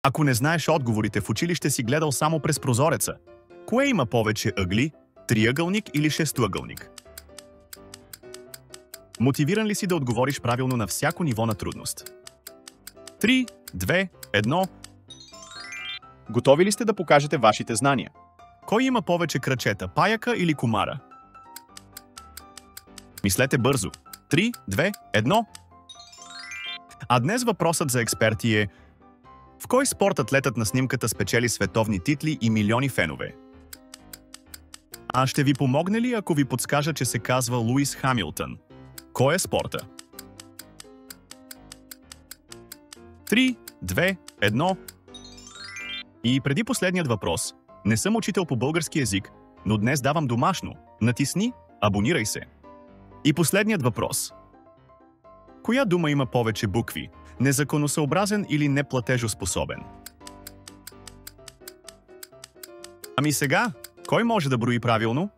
Ако не знаеш отговорите, в училище си гледал само през прозореца. Кое има повече ъгли? Триъгълник или шестоъгълник? Мотивиран ли си да отговориш правилно на всяко ниво на трудност? 3, 2, 1. Готови ли сте да покажете вашите знания? Кой има повече крачета, паяка или комара? Мислете бързо. 3, 2, 1. А днес въпросът за експерти е: в кой спорт атлетът на снимката спечели световни титли и милиони фенове? А ще ви помогне ли, ако ви подскажа, че се казва Луис Хамилтън? Кой е спорта? 3, 2, 1. И преди последният въпрос. Не съм учител по български език, но днес давам домашно. Натисни, абонирай се. И последният въпрос. Коя дума има повече букви? Незаконосъобразен или неплатежоспособен? Ами сега, кой може да брои правилно?